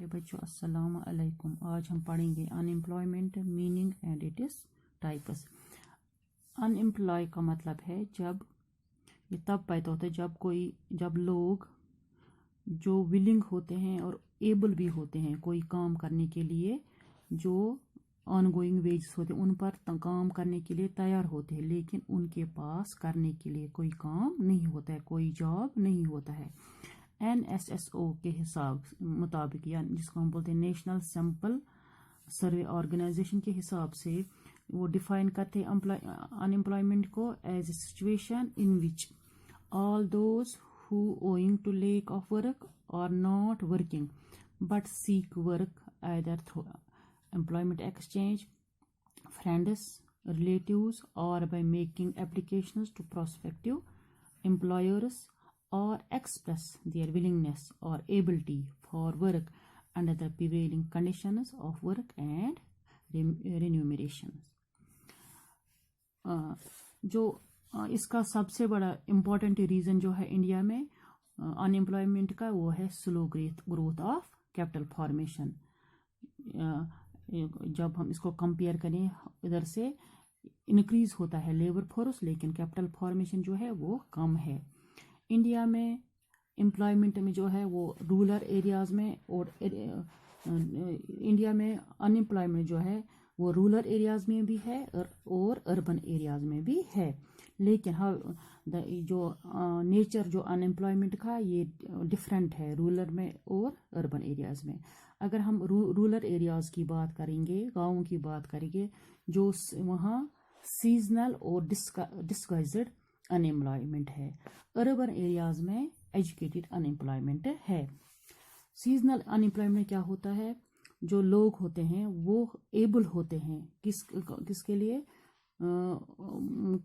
प्यारे बच्चों, अस्सलाम अलैकुम। आज हम पढ़ेंगे unemployment meaning and its types. Unemployed का मतलब है जब ये तब पैदा होता है जब लोग जो विलिंग होते हैं और एबल भी होते हैं कोई काम करने के लिए, जो ऑनगोइंग वेजेस होते हैं उन पर काम करने के लिए तैयार होते हैं, लेकिन उनके पास करने के लिए कोई काम नहीं होता है, कोई जॉब नहीं होता है। NSSO के हिसाब मुताबिक, या जिसको हम बोलते हैं नेशनल सैम्पल सर्वे ऑर्गेनाइजेशन के हिसाब से, वो डिफाइन करते हैं अनएम्प्लॉयमेंट को as a situation in which all those who owing to lack of work are not working but seek work either through employment exchange, friends, relatives, or by making applications to prospective employers, or express their willingness or ability for work under the prevailing conditions of work and remuneration. जो इसका सबसे बड़ा important reason जो है India में unemployment का, वो है slow growth of capital formation. जब हम इसको कंपेयर करें, इधर से इंक्रीज होता है लेबर फोर्स, लेकिन कैपिटल फॉर्मेशन जो है वो कम है। इंडिया में एम्प्लॉयमेंट में जो है वो रूरल एरियाज़ में, और इंडिया में अनएम्प्लॉयमेंट जो है वो रूरल एरियाज़ में भी है और अर्बन एरियाज़ में भी है। लेकिन जो नेचर जो अनएम्प्लॉयमेंट का, ये डिफरेंट है रूरल में और अर्बन एरियाज़ में। अगर हम रूरल एरियाज़ की बात करेंगे, गाँवों की बात करेंगे, जो वहाँ सीजनल और डिस्गाइज्ड अनएम्प्लॉयमेंट है। अर्बन एरियाज़ में एजुकेटेड अनएम्प्लॉयमेंट है। सीजनल अनएम्प्लॉयमेंट क्या होता है? जो लोग होते हैं वो एबल होते हैं किसके लिए?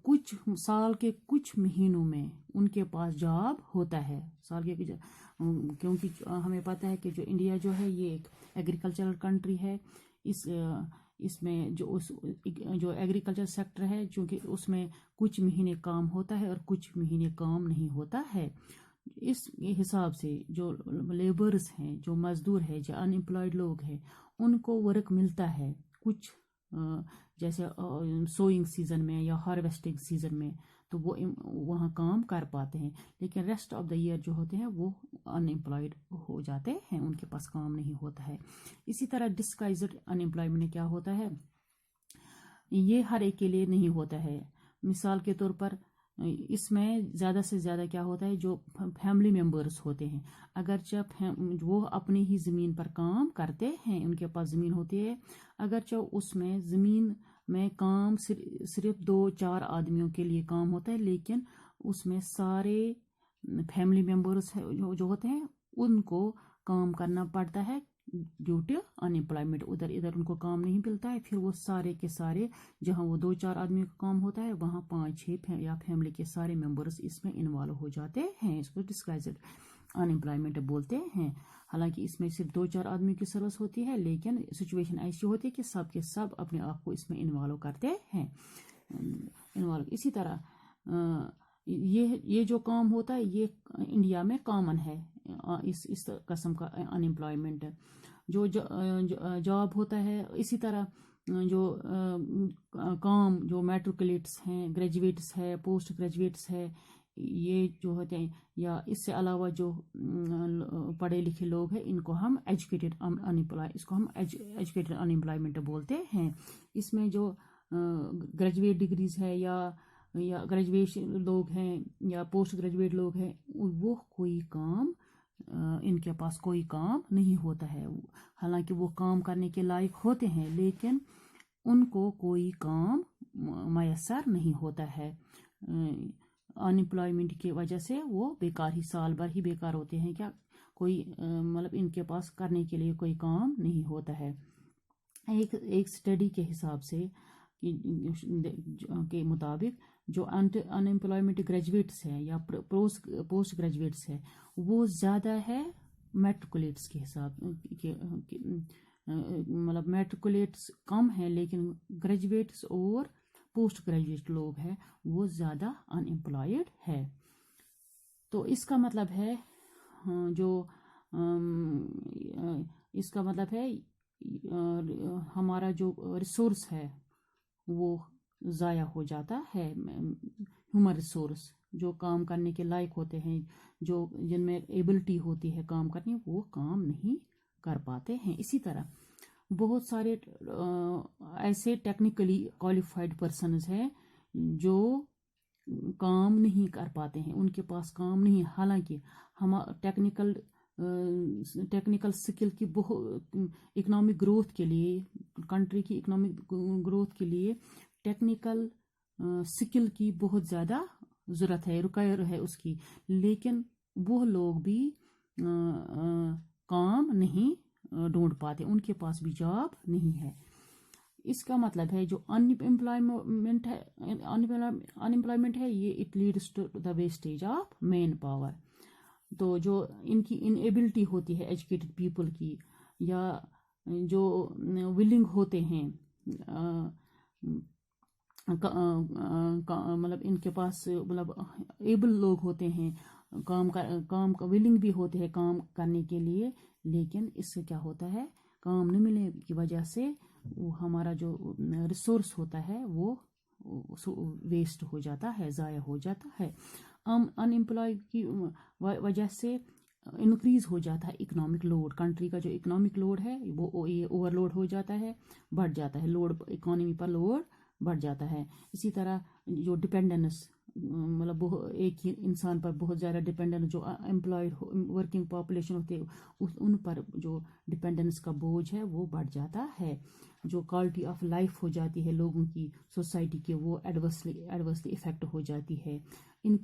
कुछ साल के कुछ महीनों में उनके पास जॉब होता है। साल के क्योंकि हमें पता है कि जो इंडिया जो है ये एक एग्रीकल्चरल कंट्री है। इसमें जो एग्रीकल्चर सेक्टर है, चूँकि उसमें कुछ महीने काम होता है और कुछ महीने काम नहीं होता है। इस हिसाब से जो लेबर्स हैं, जो मजदूर हैं, जो अनएम्प्लॉयड लोग हैं, उनको वर्क मिलता है कुछ, जैसे सोइंग सीज़न में या हार्वेस्टिंग सीज़न में, तो वो वहाँ काम कर पाते हैं। लेकिन रेस्ट ऑफ द ईयर जो होते हैं वो अनएम्प्लॉयड हो जाते हैं, उनके पास काम नहीं होता है। इसी तरह डिस्गाइज्ड अनएम्प्लॉयमेंट में क्या होता है? ये हर एक के लिए नहीं होता है। मिसाल के तौर पर इसमें ज़्यादा से ज़्यादा क्या होता है, जो फैमिली मेम्बर्स होते हैं, अगर जब वो अपनी ही ज़मीन पर काम करते हैं, उनके पास ज़मीन होती है, अगर जो उसमें ज़मीन में काम सिर्फ 2-4 आदमियों के लिए काम होता है, लेकिन उसमें सारे फैमिली मेम्बर्स जो होते हैं उनको काम करना पड़ता है ड्यू टू अनएम्प्लॉयमेंट। इधर उनको काम नहीं मिलता है, फिर वो सारे के सारे, जहाँ वो 2-4 आदमियों का काम होता है, वहाँ 5-6 या फैमिली के सारे मेंबर्स इसमें इन्वॉल्व हो जाते हैं। इसको डिस्गाइज्ड अनएम्प्लॉयमेंट बोलते हैं। हालांकि इसमें सिर्फ 2-4 आदमियों की सर्विस होती है, लेकिन सिचुएशन ऐसी होती है कि सब के सब अपने आप को इसमें इन्वॉल्व करते हैं। इसी तरह ये जो काम होता है ये इंडिया में कॉमन है। इस किस्म का अनएम्प्लॉयमेंट जो जॉब होता है। इसी तरह जो काम जो मैट्रिकुलेट्स हैं, ग्रेजुएट्स है, पोस्ट ग्रेजुएट्स है, ये जो होते हैं, या इससे अलावा जो पढ़े लिखे लोग हैं, इनको हम एजुकेटेड अनएम्प्लॉयमेंट बोलते हैं। इसमें जो ग्रेजुएट डिग्रीज है या ग्रेजुएशन लोग हैं या पोस्ट ग्रेजुएट लोग हैं, वो कोई काम, इनके पास कोई काम नहीं होता है। हालांकि वो काम करने के लायक होते हैं, लेकिन उनको कोई काम मैसर नहीं होता है। अनएम्प्लॉयमेंट की वजह से वो बेकार ही, साल भर ही बेकार होते हैं। क्या कोई मतलब इनके पास करने के लिए कोई काम नहीं होता है। एक स्टडी के हिसाब से के मुताबिक जो अनएम्प्लॉयमेंट ग्रेजुएट्स हैं या पोस्ट ग्रेजुएट्स हैं, वो ज़्यादा है मैट्रिकुलेट्स के हिसाब के, मतलब मैट्रिकुलेट्स कम है, लेकिन ग्रेजुएट्स और पोस्ट ग्रेजुएट लोग हैं वो ज़्यादा अनएम्प्लॉयड है। तो इसका मतलब है जो اس کا مطلب ہے ہمارا جو ریسورس ہے وہ ضائع ہو جاتا ہے. ہیومن ریسورس جو کام کرنے کے لائق ہوتے ہیں، جو جن میں ایبلٹی ہوتی ہے کام کرنے، وہ کام نہیں کر پاتے ہیں. اسی طرح بہت سارے ایسے ٹیکنیکلی کوالیفائڈ پرسنز ہیں جو کام نہیں کر پاتے ہیں، ان کے پاس کام نہیں. حالانکہ ہم ٹیکنیکل سکل کی بہت اکنامک گروتھ کے لیے، کنٹری کی اکنامک گروتھ کے لیے ٹیکنیکل سکل کی بہت زیادہ ضرورت ہے، ریکوائر ہے اس کی. لیکن وہ لوگ بھی کام نہیں ڈھونڈ پاتے، ان کے پاس بھی جاب نہیں ہے. اس کا مطلب ہے جو ان امپلائمنٹ ہے یہ it leads to the wastage of manpower. تو جو ان کی انیبلٹی ہوتی ہے ایجوکیٹڈ پیپل کی، یا جو ولنگ ہوتے ہیں، مطلب ان کے پاس مطلب ایبل لوگ ہوتے ہیں، کام ولنگ بھی ہوتے ہیں کام کرنے کے لیے، لیکن اس سے کیا ہوتا ہے، کام نہ ملنے کی وجہ سے وہ ہمارا جو ریسورس ہوتا ہے وہ ویسٹ ہو جاتا ہے، ضائع ہو جاتا ہے. ان امپلائی کی وجہ سے انکریز ہو جاتا ہے اکنامک لوڈ. کنٹری کا جو اکنامک لوڈ ہے وہ یہ اوور لوڈ ہو جاتا ہے، بڑھ جاتا ہے لوڈ، اکانومی پر لوڈ بڑھ جاتا ہے. اسی طرح جو ڈپینڈنس، مطلب ایک ہی انسان پر بہت زیادہ ڈپینڈنس، جو امپلائڈ ورکنگ پاپولیشن ہوتے ان پر جو ڈپینڈنس کا بوجھ ہے وہ بڑھ جاتا ہے. جو کوالٹی آف لائف ہو جاتی ہے لوگوں کی، سوسائٹی کے، وہ ایڈورسلی افیکٹ ہو جاتی ہے. ان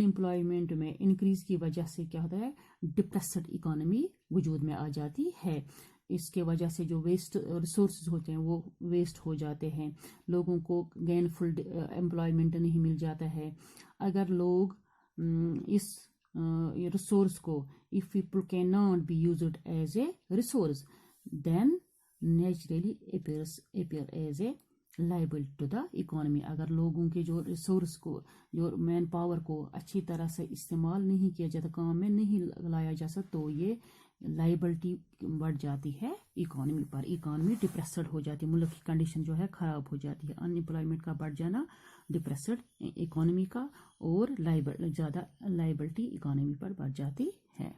امپلائمنٹ میں انکریز کی وجہ سے کیا ہوتا ہے، ڈپریسڈ اکانومی وجود میں آ جاتی ہے. اس کے وجہ سے جو ویسٹ ریسورسز ہوتے ہیں وہ ویسٹ ہو جاتے ہیں، لوگوں کو گین فل امپلائمنٹ نہیں مل جاتا ہے. اگر لوگ اس ریسورس کو، if people cannot be used as a resource, then naturally appear as a liability to the economy. اگر لوگوں کے جو ریسورس کو، جو مین پاور کو اچھی طرح سے استعمال نہیں کیا جاتا، کام میں نہیں لایا جا سکتا، تو یہ لائبلٹی بڑھ جاتی ہے اکانومی پر. اکانومی ڈپریسڈ ہو جاتی ہے، ملک کی کنڈیشن جو ہے خراب ہو جاتی ہے. ان امپلائمنٹ کا بڑھ جانا ڈپریسڈ اکانومی کا، اور زیادہ لائبلٹی اکانومی پر بڑھ جاتی ہے.